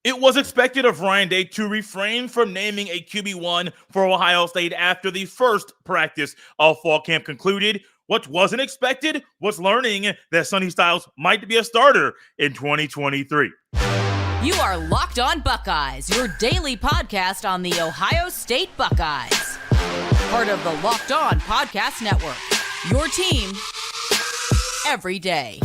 It was expected of Ryan Day to refrain from naming a QB1 for Ohio State after the first practice of fall camp concluded. What wasn't expected was learning that Sonny Styles might be a starter in 2023. You are Locked On Buckeyes, your daily podcast on the Ohio State Buckeyes. Part of the Locked On Podcast Network, your team every day.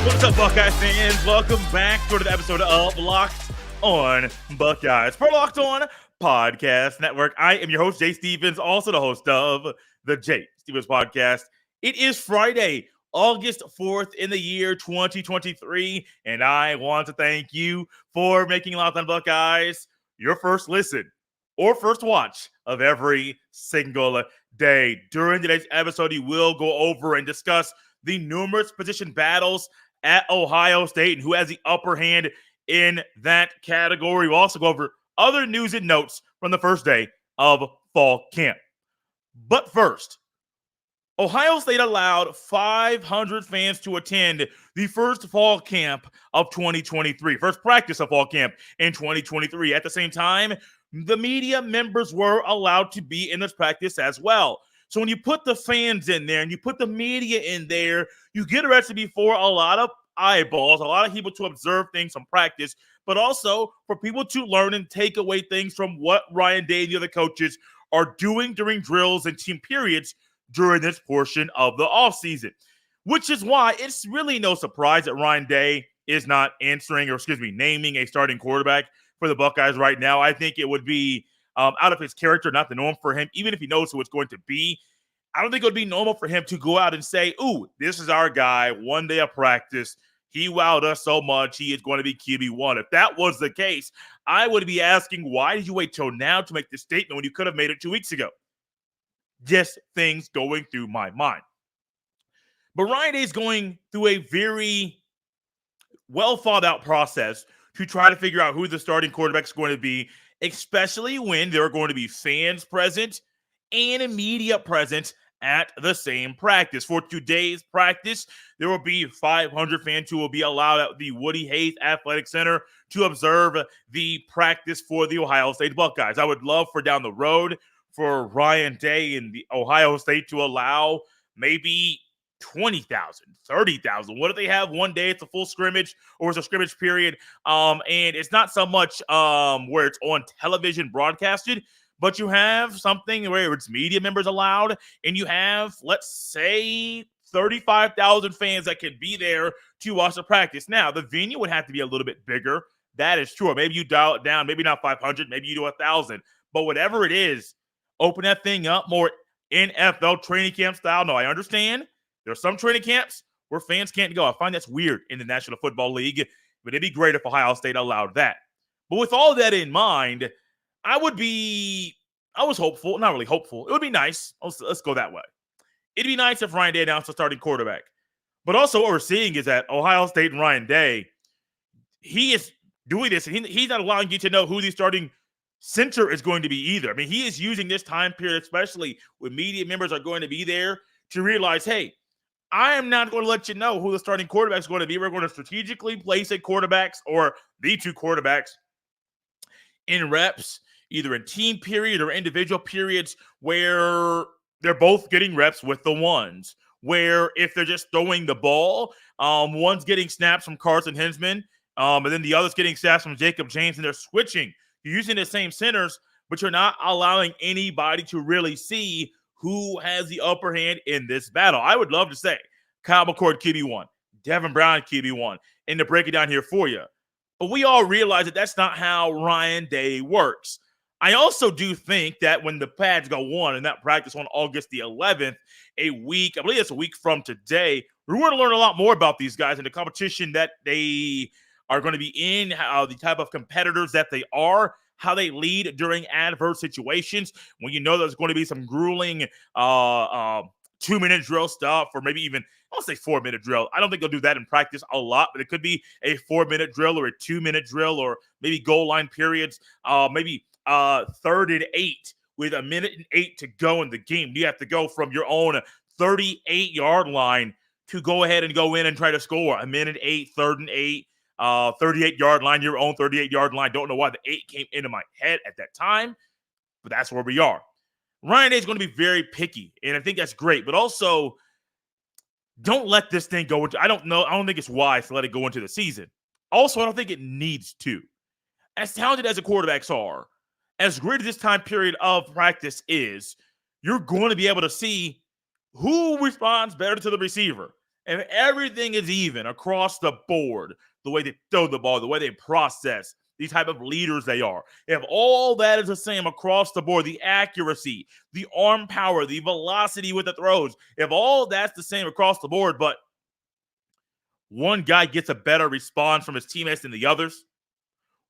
What's up, Buckeye fans? Welcome back to another episode of Locked On Buckeyes for Locked On Podcast Network. I am your host, Jay Stevens, also the host of the Jay Stevens Podcast. It is Friday, August 4th in the year 2023, and I want to thank you for making Locked On Buckeyes your first listen or first watch of every single day. During today's episode, we will go over and discuss the numerous position battles at Ohio State and who has the upper hand in that category. We'll also go over other news and notes from the first day of fall camp. But first, Ohio State allowed 500 fans to attend the first fall camp of 2023, first practice of fall camp in 2023. At the same time, the media members were allowed to be in this practice as well. So when you put the fans in there and you put the media in there, you get a recipe for a lot of eyeballs, a lot of people to observe things from practice, but also for people to learn and take away things from what Ryan Day and the other coaches are doing during drills and team periods during this portion of the offseason. Which is why it's really no surprise that Ryan Day is not naming a starting quarterback for the Buckeyes right now. I think it would be out of his character, not the norm for him, even if he knows who it's going to be. I don't think it would be normal for him to go out and say, ooh, this is our guy, one day of practice. He wowed us so much, he is going to be QB1. If that was the case, I would be asking, why did you wait till now to make this statement when you could have made it 2 weeks ago? Just things going through my mind. But Ryan Day is going through a very well thought out process to try to figure out who the starting quarterback is going to be, especially when there are going to be fans present and media present at the same practice. For today's practice, there will be 500 fans who will be allowed at the Woody Hayes Athletic Center to observe the practice for the Ohio State Buckeyes. I would love for down the road for Ryan Day and the Ohio State to allow maybe 20,000, 30,000. What if they have one day it's a full scrimmage or it's a scrimmage period? And it's not so much where it's on television broadcasted, but you have something where it's media members allowed, and you have, let's say, 35,000 fans that can be there to watch the practice. Now, the venue would have to be a little bit bigger. That is true. Maybe you dial it down, maybe not 500, maybe you do 1,000. But whatever it is, open that thing up more NFL training camp style. No, I understand. There are some training camps where fans can't go. I find that's weird in the National Football League, but it'd be great if Ohio State allowed that. But with all that in mind, I was hopeful, not really hopeful. It would be nice. Let's go that way. It'd be nice if Ryan Day announced a starting quarterback. But also what we're seeing is that Ohio State and Ryan Day, he is doing this, and he's not allowing you to know who the starting center is going to be either. I mean, he is using this time period, especially when media members are going to be there, to realize, hey, I am not going to let you know who the starting quarterback is going to be. We're going to strategically place a quarterbacks or the two quarterbacks in reps, either in team period or individual periods, where they're both getting reps with the ones. Where if they're just throwing the ball, one's getting snaps from Carson Hinsman, and then the other's getting snaps from Jacob James, and they're switching. You're using the same centers, but you're not allowing anybody to really see who has the upper hand in this battle. I would love to say Kyle McCord QB1, Devin Brown QB1, and to break it down here for you. But we all realize that that's not how Ryan Day works. I also do think that when the pads go on in that practice on August the 11th, I believe it's a week from today, we're going to learn a lot more about these guys and the competition that they are going to be in, how the type of competitors that they are, how they lead during adverse situations. When you know there's going to be some grueling 2-minute drill stuff, or maybe even, I'll say 4-minute drill. I don't think they'll do that in practice a lot, but it could be a 4-minute drill or a 2-minute drill, or maybe goal line periods, maybe 3rd and 8 with 1 minute and 8 to go in the game. You have to go from your own 38-yard line to go ahead and go in and try to score a minute 8, 3rd and 8, 38-yard line, your own 38-yard line. Don't know why the 8 came into my head at that time, but that's where we are. Ryan Day is going to be very picky, and I think that's great. But also, don't let this thing go into – I don't think it's wise to let it go into the season. Also, I don't think it needs to. As talented as the quarterbacks are, as great as this time period of practice is, you're going to be able to see who responds better to the receiver. And everything is even across the board, the way they throw the ball, the way they process, these type of leaders they are. If all that is the same across the board, the accuracy, the arm power, the velocity with the throws, if all that's the same across the board, but one guy gets a better response from his teammates than the others,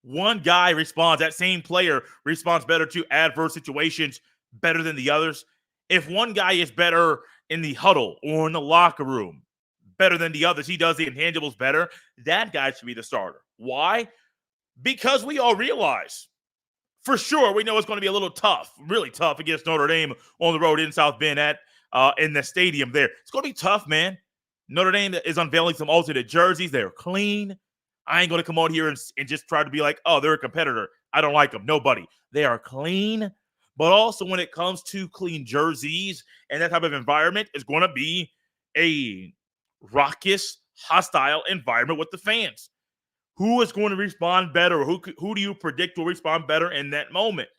one guy responds, that same player responds better to adverse situations better than the others. If one guy is better in the huddle or in the locker room better than the others, he does the intangibles better, that guy should be the starter. Why? Because we all realize, for sure, we know it's going to be a little tough, really tough against Notre Dame on the road in South Bend in the stadium there. It's going to be tough, man. Notre Dame is unveiling some alternate jerseys. They're clean. I ain't going to come on here and just try to be like, oh, they're a competitor. I don't like them. Nobody. They are clean. But also when it comes to clean jerseys and that type of environment, it's going to be a raucous, hostile environment with the fans. Who is going to respond better? Who do you predict will respond better in that moment?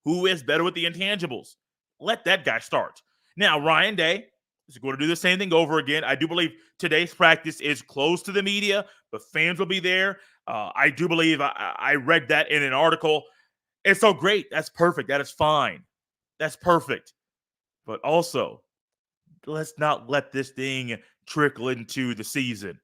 Who is better with the intangibles? Let that guy start. Now, Ryan Day is going to do the same thing over again. I do believe today's practice is closed to the media, but fans will be there. I do believe I read that in an article. It's so great. That's perfect. That is fine. That's perfect. But also, let's not let this thing trickle into the season.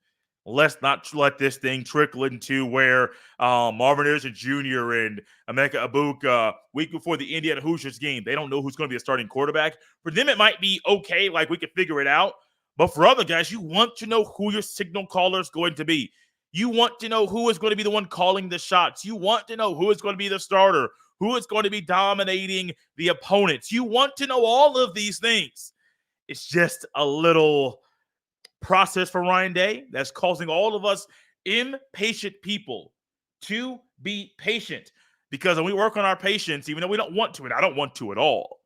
Let's not let this thing trickle into where Marvin Harrison Jr. and Emeka Egbuka, week before the Indiana Hoosiers game, they don't know who's going to be a starting quarterback. For them, it might be okay, like we can figure it out. But for other guys, you want to know who your signal caller is going to be. You want to know who is going to be the one calling the shots. You want to know who is going to be the starter, who is going to be dominating the opponents. You want to know all of these things. It's just a little process for Ryan Day that's causing all of us impatient people to be patient, because when we work on our patience, even though we don't want to, and I don't want to at all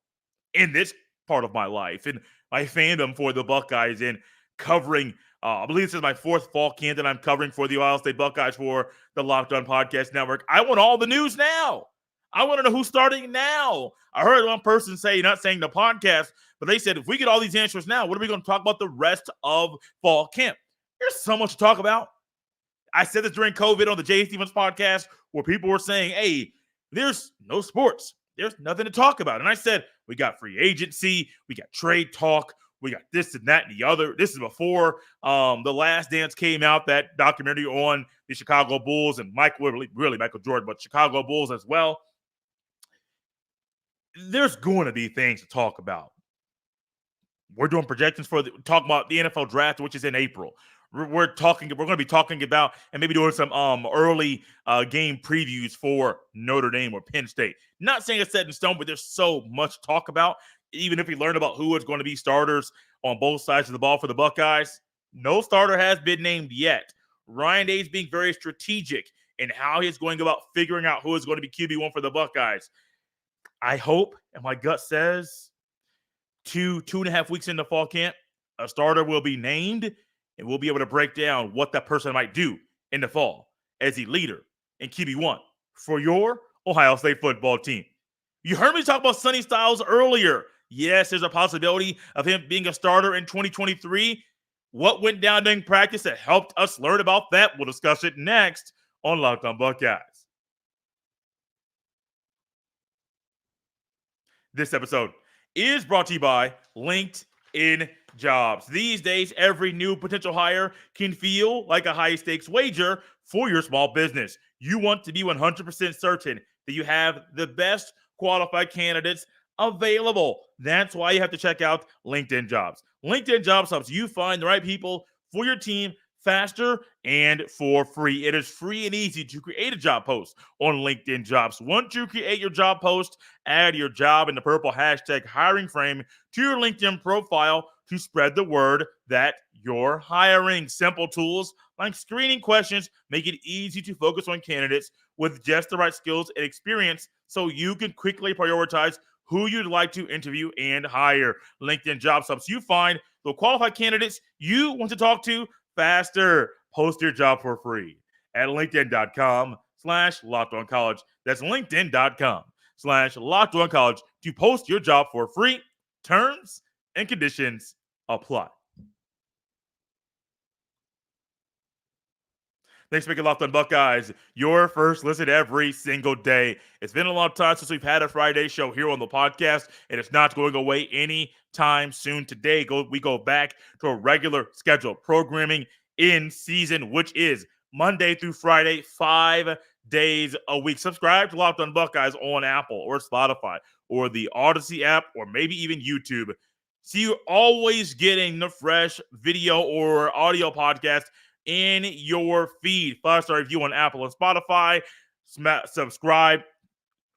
in this part of my life and my fandom for the Buckeyes and covering, I believe this is my 4th fall camp that I'm covering for the Ohio State Buckeyes for the Locked On Podcast Network. I want all the news now. I want to know who's starting now. I heard one person say, not saying the podcast, but they said, if we get all these answers now, what are we going to talk about the rest of fall camp? There's so much to talk about. I said this during COVID on the Jay Stevens podcast, where people were saying, hey, there's no sports. There's nothing to talk about. And I said, we got free agency. We got trade talk. We got this and that and the other. This is before The Last Dance came out, that documentary on the Chicago Bulls and really Michael Jordan, but Chicago Bulls as well. There's going to be things to talk about. We're doing projections talking about the NFL draft, which is in April. We're going to be talking about and maybe doing some early game previews for Notre Dame or Penn State. Not saying it's set in stone, but there's so much to talk about. Even if we learn about who is going to be starters on both sides of the ball for the Buckeyes, no starter has been named yet. Ryan Day is being very strategic in how he's going about figuring out who is going to be QB1 for the Buckeyes. I hope, and my gut says, 2.5 weeks into fall camp, a starter will be named, and we'll be able to break down what that person might do in the fall as a leader in QB1 for your Ohio State football team. You heard me talk about Sonny Styles earlier. Yes, there's a possibility of him being a starter in 2023. What went down during practice that helped us learn about that? We'll discuss it next on Locked On Buckeyes. This episode is brought to you by LinkedIn Jobs. These days, every new potential hire can feel like a high-stakes wager for your small business. You want to be 100% certain that you have the best qualified candidates available. That's why you have to check out LinkedIn Jobs. LinkedIn Jobs helps you find the right people for your team faster and for free. It is free and easy to create a job post on LinkedIn Jobs. Once you create your job post, add your job in the purple hashtag hiring frame to your LinkedIn profile to spread the word that your hiring. Simple tools like screening questions make it easy to focus on candidates with just the right skills and experience so you can quickly prioritize who you'd like to interview and hire. LinkedIn Jobs helps you find the qualified candidates you want to talk to faster. Post your job for free at linkedin.com/LockedOnCollege. That's linkedin.com/LockedOnCollege to post your job for free. Terms and conditions apply. Thanks for making Locked On Buckeyes your first listen every single day. It's been a long time since we've had a Friday show here on the podcast, and it's not going away anytime soon. Today, we go back to a regular scheduled programming in season, which is Monday through Friday, 5 days a week. Subscribe to Locked On Buckeyes on Apple or Spotify or the Odyssey app or maybe even YouTube. So you're always getting the fresh video or audio podcast in your feed. 5-star review on Apple and Spotify. Subscribe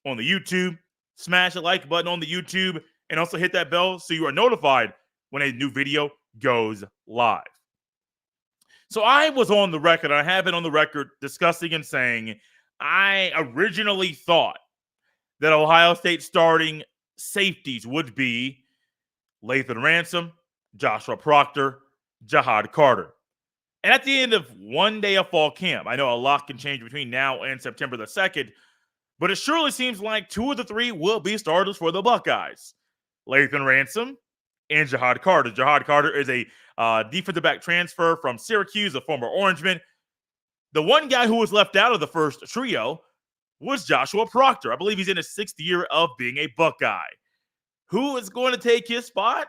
on the YouTube. Smash the like button on the YouTube. And also hit that bell so you are notified when a new video goes live. So I was on the record, I have been on the record discussing and saying I originally thought that Ohio State starting safeties would be Lathan Ransom, Joshua Proctor, Jahad Carter. And at the end of one day of fall camp, I know a lot can change between now and September the 2nd, but it surely seems like 2 of the 3 will be starters for the Buckeyes. Lathan Ransom and Jahad Carter. Jahad Carter is a defensive back transfer from Syracuse, a former Orangeman. The one guy who was left out of the first trio was Joshua Proctor. I believe he's in his 6th year of being a Buckeye. Who is going to take his spot?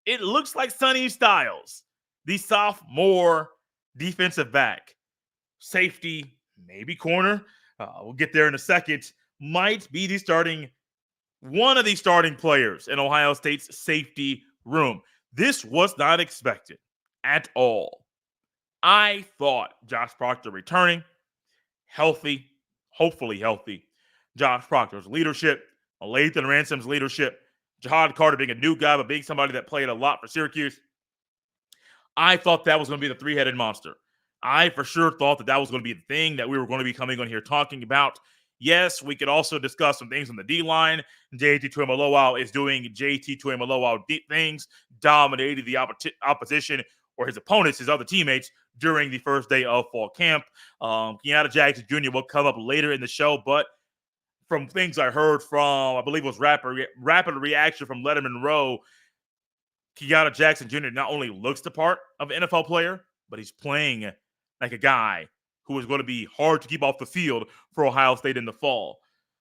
It looks like Sonny Styles, the sophomore defensive back. Safety, maybe corner. We'll get there in a second. Might be one of the starting players in Ohio State's safety room. This was not expected at all. I thought Josh Proctor returning, healthy, hopefully healthy. Josh Proctor's leadership, Lathan Ransom's leadership, Jahad Carter being a new guy, but being somebody that played a lot for Syracuse. I thought that was going to be the 3-headed monster. I for sure thought that was going to be the thing that we were going to be coming on here talking about. Yes, we could also discuss some things on the D-line. JT Tuimoloau is doing JT Tuimoloau things, dominating the opposition or his opponents, his other teammates, during the first day of fall camp. Kenyatta Jackson Jr. will come up later in the show, but from things I heard from, I believe it was Rapid Reaction from Letterman Row, Kenyatta Jackson Jr. not only looks the part of an NFL player, but he's playing like a guy who is going to be hard to keep off the field for Ohio State in the fall.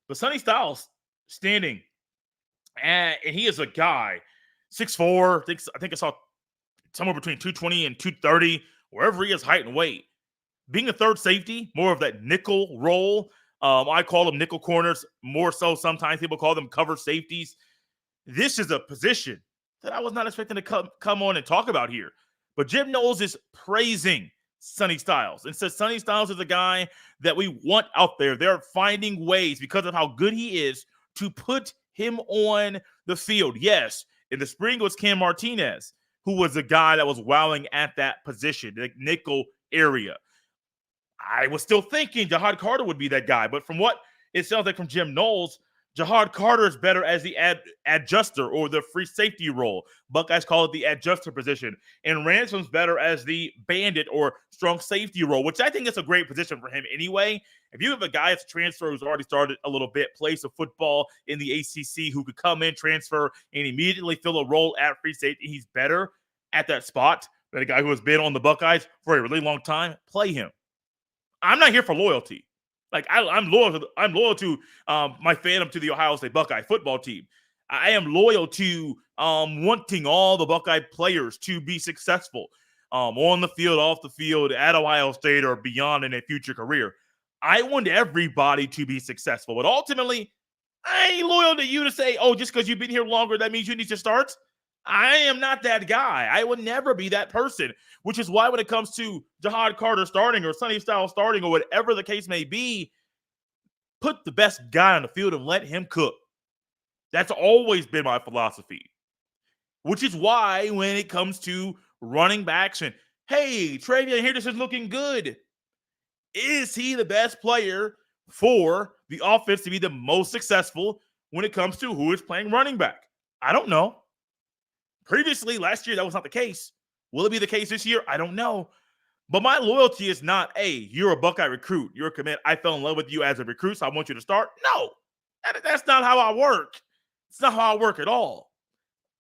But Sonny Styles standing, and he is a guy, 6'4", I think I saw somewhere between 220 and 230, wherever he is height and weight. Being a third safety, more of that nickel role. I call them nickel corners, more so sometimes people call them cover safeties. This is a position that I was not expecting to come on and talk about here. But Jim Knowles is praising Sonny Styles and says Sonny Styles is a guy that we want out there. They're finding ways because of how good he is to put him on the field. Yes, in the spring it was Cam Martinez, who was a guy that was wowing at that position, the nickel area. I was still thinking Jahad Carter would be that guy, but from what it sounds like from Jim Knowles, Jahad Carter is better as the adjuster or the free safety role. Buckeyes call it the adjuster position. And Ransom's better as the bandit or strong safety role, which I think is a great position for him anyway. If you have a guy that's a transfer who's already started a little bit, plays some football in the ACC, who could come in, transfer, and immediately fill a role at free safety, he's better at that spot than a guy who has been on the Buckeyes for a really long time. Play him. I'm not here for loyalty. Like I'm loyal to my fandom to the Ohio State Buckeye football team. I am loyal to wanting all the Buckeye players to be successful on the field, off the field, at Ohio State, or beyond in a future career. I want everybody to be successful, but ultimately, I ain't loyal to you to say, oh, just because you've been here longer, that means you need to start. I am not that guy. I would never be that person, which is why when it comes to Jahad Carter starting or Sonny Styles starting or whatever the case may be, put the best guy on the field and let him cook. That's always been my philosophy, which is why when it comes to running backs and, hey, Travion Henderson's looking good. Is he the best player for the offense to be the most successful when it comes to who is playing running back? I don't know. Previously, last year, that was not the case. Will it be the case this year? I don't know. But my loyalty is not, hey, you're a Buckeye recruit. You're a commit. I fell in love with you as a recruit, so I want you to start. No, that's not how I work. It's not how I work at all.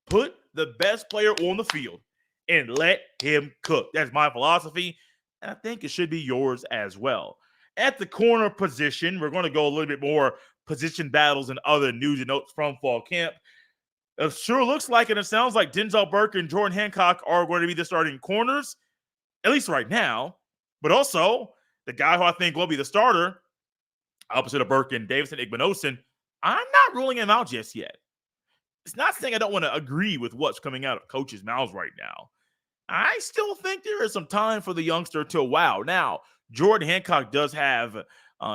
Put the best player on the field and let him cook. That's my philosophy, and I think it should be yours as well. At the corner position, we're going to go a little bit more position battles and other news and notes from fall camp. It sure looks like, and it sounds like Denzel Burke and Jordan Hancock are going to be the starting corners, at least right now. But also, the guy who I think will be the starter, opposite of Burke and Davidson Igbinosun, I'm not ruling him out just yet. It's not saying I don't want to agree with what's coming out of coaches' mouths right now. I still think there is some time for the youngster to wow. Now, Jordan Hancock does have,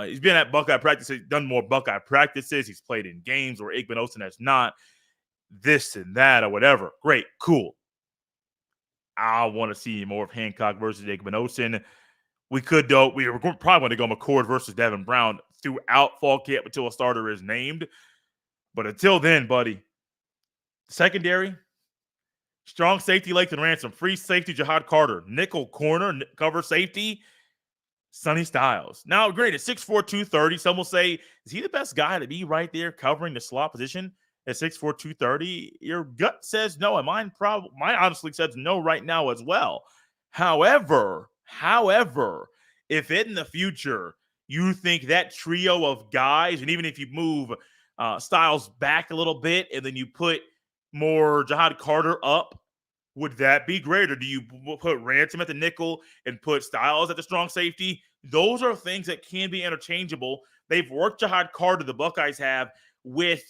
he's been at Buckeye practices, done more Buckeye practices. He's played in games where Igbinosun has not. This and that or whatever. Great, cool. I want to see more of Hancock versus Igbinosun. We could, though, we were probably going to go McCord versus Devin Brown throughout fall camp until a starter is named. But until then, buddy, secondary, strong safety, Lathan Ransom, free safety, Jihad Carter, nickel corner, cover safety, Sonny Styles. Now, granted, 6'4", 230. Some will say, is he the best guy to be right there covering the slot position at 6'4", 230? Your gut says no, and mine honestly says no right now as well. However, if in the future you think that trio of guys, and even if you move Styles back a little bit and then you put more Jihad Carter up, would that be great? Or do you put Ransom at the nickel and put Styles at the strong safety? Those are things that can be interchangeable. They've worked Jihad Carter, the Buckeyes have, with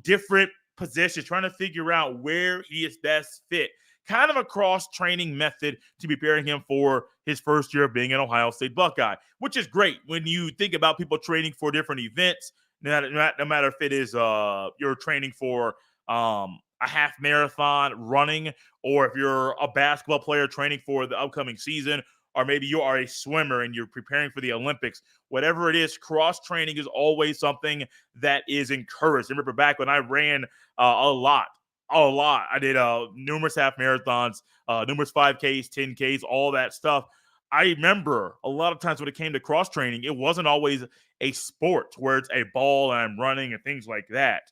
different positions, trying to figure out where he is best fit. Kind of a cross-training method to preparing him for his first year of being an Ohio State Buckeye, which is great when you think about people training for different events, no matter if it is you're training for a half marathon running, or if you're a basketball player training for the upcoming season, or maybe you are a swimmer and you're preparing for the Olympics. Whatever it is, cross-training is always something that is encouraged. I remember back when I ran a lot. I did numerous half marathons, numerous 5Ks, 10Ks, all that stuff. I remember a lot of times when it came to cross-training, it wasn't always a sport where it's a ball and I'm running and things like that.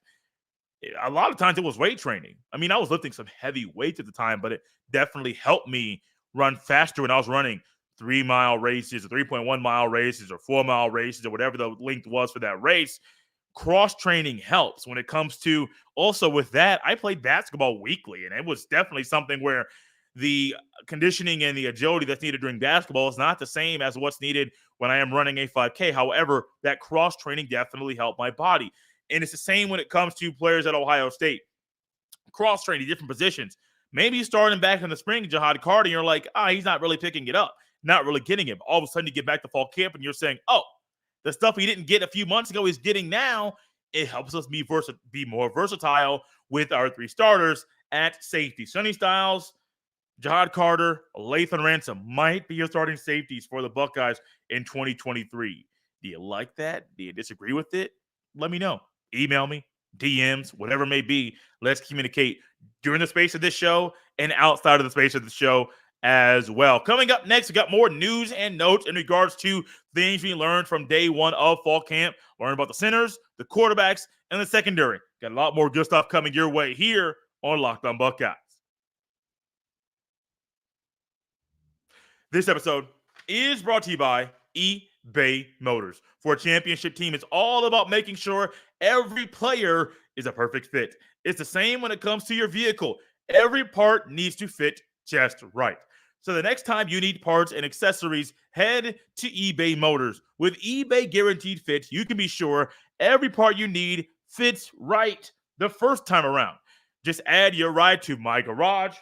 A lot of times it was weight training. I mean, I was lifting some heavy weights at the time, but it definitely helped me run faster when I was running 3-mile races or 3.1-mile races or 4-mile races or whatever the length was for that race. Cross-training helps when it comes to, also with that, I played basketball weekly, and it was definitely something where the conditioning and the agility that's needed during basketball is not the same as what's needed when I am running a 5K. However, that cross-training definitely helped my body. And it's the same when it comes to players at Ohio State. Cross-training, different positions. Maybe you start him back in the spring, Jihad Carter, and you're like, he's not really picking it up, not really getting him. All of a sudden you get back to fall camp and you're saying, the stuff he didn't get a few months ago he's getting now. It helps us be more versatile with our three starters at safety. Sonny Styles, Jihad Carter, Lathan Ransom might be your starting safeties for the Buckeyes in 2023. Do you like that? Do you disagree with it? Let me know. Email me, DMs, whatever it may be. Let's communicate during the space of this show and outside of the space of the show as well. Coming up next, we got more news and notes in regards to things we learned from day one of fall camp. Learn about the centers, the quarterbacks, and the secondary. Got a lot more good stuff coming your way here on Locked On Buckeyes. This episode is brought to you by eBay Motors. For a championship team, it's all about making sure every player is a perfect fit. It's the same when it comes to your vehicle. Every part needs to fit just right. So the next time you need parts and accessories, head to eBay Motors. With eBay Guaranteed Fit, you can be sure every part you need fits right the first time around. Just add your ride to My Garage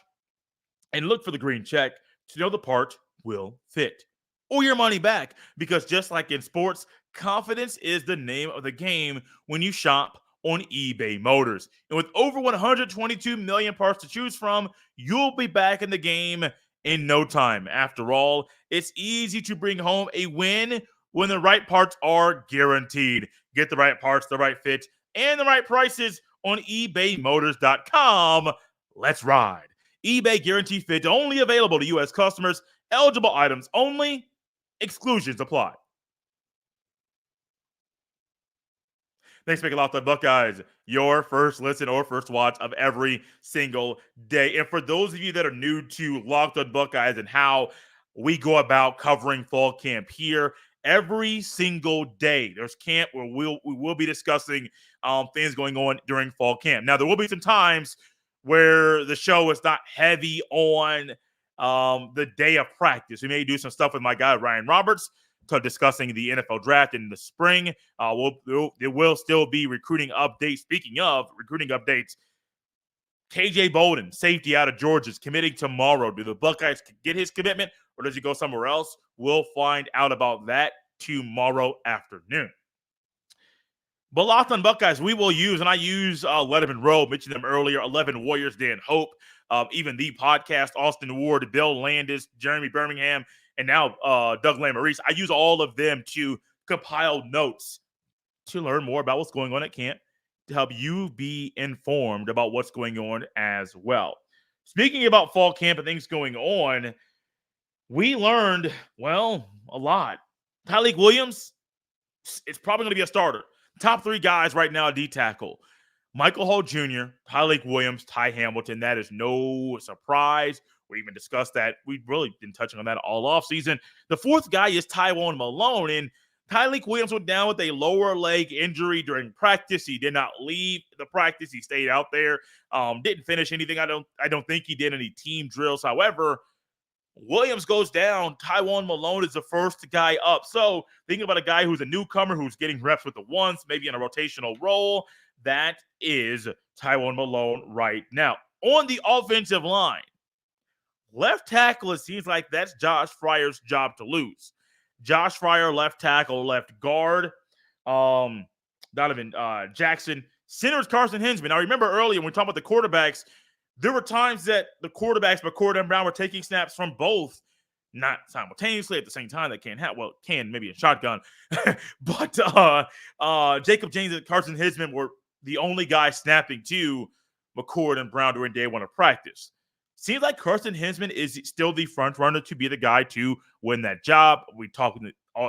and look for the green check to know the part will fit. Or your money back, because just like in sports, confidence is the name of the game when you shop on eBay Motors. And with over 122 million parts to choose from, you'll be back in the game in no time. After all, it's easy to bring home a win when the right parts are guaranteed. Get the right parts, the right fit, and the right prices on ebaymotors.com. Let's ride. eBay Guarantee Fit only available to U.S. customers. Eligible items only. Exclusions apply. Thanks for making Locked On Buckeyes your first listen or first watch of every single day. And for those of you that are new to Locked On Buckeyes and how we go about covering fall camp here, every single day there's camp where we will be discussing things going on during fall camp. Now, there will be some times where the show is not heavy on the day of practice. We may do some stuff with my guy, Ryan Roberts, to discussing the NFL draft in the spring. There will still be recruiting updates. Speaking of recruiting updates, KJ Bolden, safety out of Georgia, is committing tomorrow. Do the Buckeyes get his commitment, or does he go somewhere else? We'll find out about that tomorrow afternoon. But Locked On Buckeyes, we will use, and I use Letterman Rowe, mentioned them earlier, 11 Warriors, Dan Hope, even the podcast, Austin Ward, Bill Landis, Jeremy Birmingham, and now Doug Lamarice. I use all of them to compile notes to learn more about what's going on at camp, to help you be informed about what's going on as well. Speaking about fall camp and things going on, we learned, well, a lot. Tyleik Williams, it's probably going to be a starter. Top three guys right now at D-tackle. Michael Hall Jr., Tyleik Williams, Ty Hamilton. That is no surprise. We even discussed that. We've really been touching on that all offseason. The fourth guy is Tywone Malone, and Tyleik Williams went down with a lower leg injury during practice. He did not leave the practice. He stayed out there. Didn't finish anything. I don't think he did any team drills. However, Williams goes down. Tywone Malone is the first guy up. So thinking about a guy who's a newcomer, who's getting reps with the ones, maybe in a rotational role, that is Tywone Malone right now. On the offensive line, left tackle, it seems like that's Josh Fryer's job to lose. Josh Fryer, left tackle, left guard. Donovan Jackson. Center is Carson Hinzman. Now, remember earlier when we talked about the quarterbacks, there were times that the quarterbacks, McCord and Brown, were taking snaps from both, not simultaneously at the same time. That can't happen. Well, can maybe a shotgun. But Jacob James and Carson Hinzman were the only guys snapping to McCord and Brown during day one of practice. Seems like Carson Hinzman is still the front runner to be the guy to win that job. We talked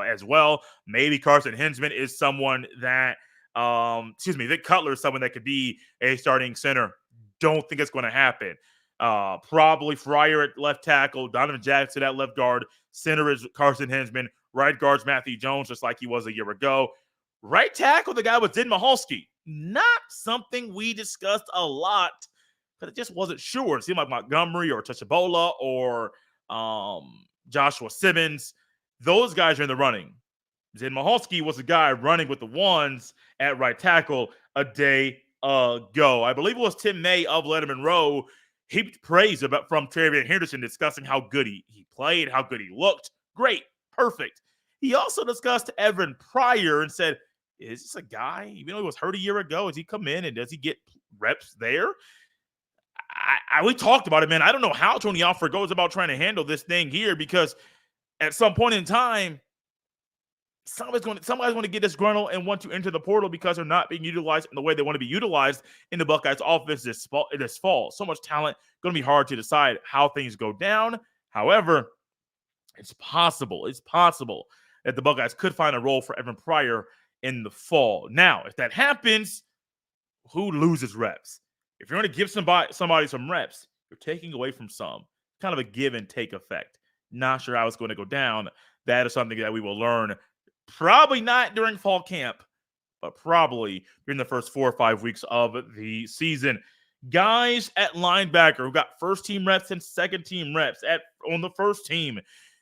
as well. Maybe Carson Hinzman is someone that, Vic Cutler is someone that could be a starting center. Don't think it's going to happen. Probably Fryer at left tackle, Donovan Jackson at left guard. Center is Carson Hinzman. Right guard's Matthew Jones, just like he was a year ago. Right tackle, the guy was Zin Mahalski. Not something we discussed a lot, but it just wasn't sure. It seemed like Montgomery or Tuimoloau or Joshua Simmons. Those guys are in the running. Zin Mahalski was the guy running with the ones at right tackle a day ago. I believe it was Tim May of Letterman Rowe. He praised from Terry Van Henderson, discussing how good he played, how good he looked. Great. Perfect. He also discussed Evan Pryor and said, is this a guy, even though he was hurt a year ago, does he come in and does he get reps there? We talked about it, man. I don't know how Tony Alford goes about trying to handle this thing here, because at some point in time, somebody's going to get disgruntled and want to enter the portal because they're not being utilized in the way they want to be utilized in the Buckeyes offense this fall. So much talent, going to be hard to decide how things go down. However, it's possible that the Buckeyes could find a role for Evan Pryor in the fall. Now, if that happens, who loses reps? If you're going to give somebody some reps, you're taking away from some. Kind of a give and take effect. Not sure how it's going to go down. That is something that we will learn probably not during fall camp, but probably during the first 4 or 5 weeks of the season. Guys at linebacker who got first team reps and second team reps on the first team.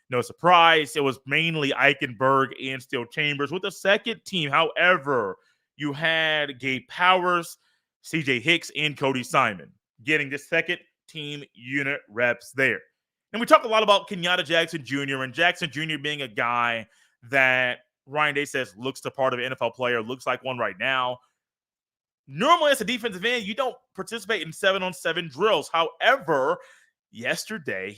No surprise, it was mainly Eichenberg and Steele Chambers. With the second team, however, you had Gabe Powers, CJ Hicks, and Cody Simon getting the second team unit reps there. And we talk a lot about Kenyatta Jackson Jr. and Jackson Jr. being a guy that Ryan Day says looks the part of an NFL player, looks like one right now. Normally, as a defensive end, you don't participate in 7-on-7 drills. However, yesterday,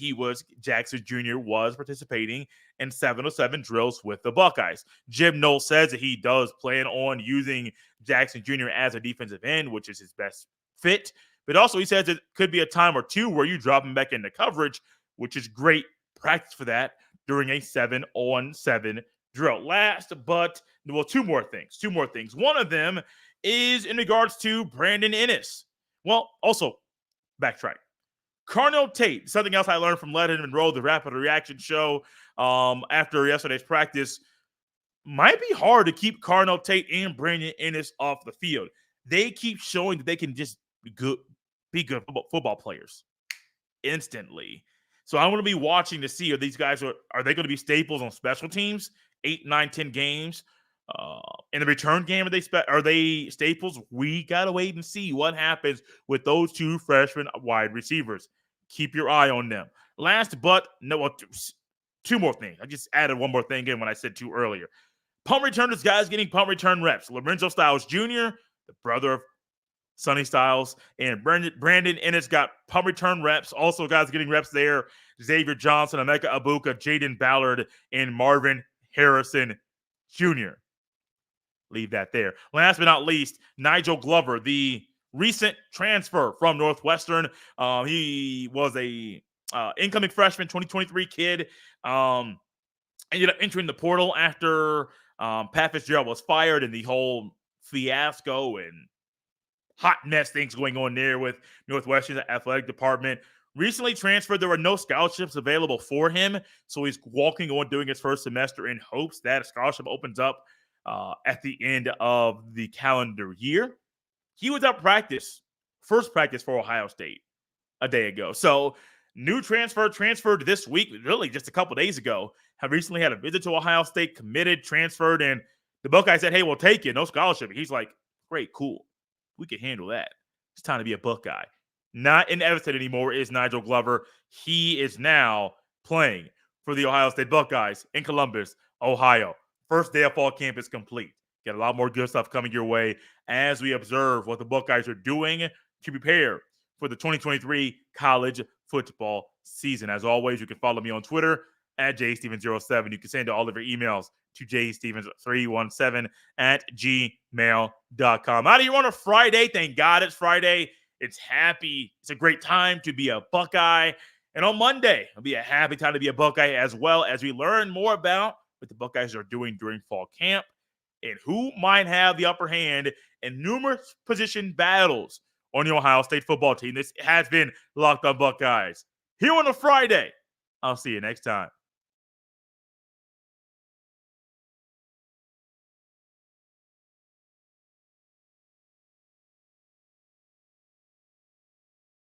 Jackson Jr. was participating in 7-on-7 drills with the Buckeyes. Jim Knowles says that he does plan on using Jackson Jr. as a defensive end, which is his best fit. But also, he says it could be a time or two where you drop him back into coverage, which is great practice for that during a 7-on-7 drill. Two more things. One of them is in regards to Brandon Ennis. Well, also, backtrack. Carnell Tate, something else I learned from Let Him Enroll, the Rapid Reaction show after yesterday's practice, might be hard to keep Carnell Tate and Brandon Ennis off the field. They keep showing that they can just be good football players instantly. So I'm going to be watching to see, are these guys, are they going to be staples on special teams, 8, 9, 10 games? In the return game, are they staples? We got to wait and see what happens with those two freshman wide receivers. Keep your eye on them. Two more things. I just added one more thing in when I said two earlier. Punt returners, guys getting punt return reps. Lorenzo Styles Jr., the brother of Sonny Styles, and Brandon Ennis got punt return reps. Also, guys getting reps there. Xavier Johnson, Emeka Abuka, Jaden Ballard, and Marvin Harrison Jr. Leave that there. Last but not least, Nigel Glover, the recent transfer from Northwestern. He was a incoming freshman, 2023 kid. Ended up entering the portal after Pat Fitzgerald was fired, and the whole fiasco and hot mess things going on there with Northwestern's athletic department. Recently transferred. There were no scholarships available for him, so he's walking on doing his first semester in hopes that a scholarship opens up at the end of the calendar year. He was at first practice for Ohio State a day ago. So new transferred this week, really just a couple days ago, have recently had a visit to Ohio State, committed, transferred, and the Buckeyes said, hey, we'll take it. No scholarship. He's like, great, cool. We can handle that. It's time to be a Buckeye. Not in Evanston anymore is Nigel Glover. He is now playing for the Ohio State Buckeyes in Columbus, Ohio. First day of fall camp is complete. Got a lot more good stuff coming your way as we observe what the Buckeyes are doing to prepare for the 2023 college football season. As always, you can follow me on Twitter at jstevens07. You can send all of your emails to jstevens317@gmail.com. Out of here on a Friday. Thank God it's Friday. It's a great time to be a Buckeye. And on Monday, it'll be a happy time to be a Buckeye as well as we learn more about what the Buckeyes are doing during fall camp and who might have the upper hand in numerous position battles on the Ohio State football team. This has been Locked On Buckeyes here on a Friday. I'll see you next time.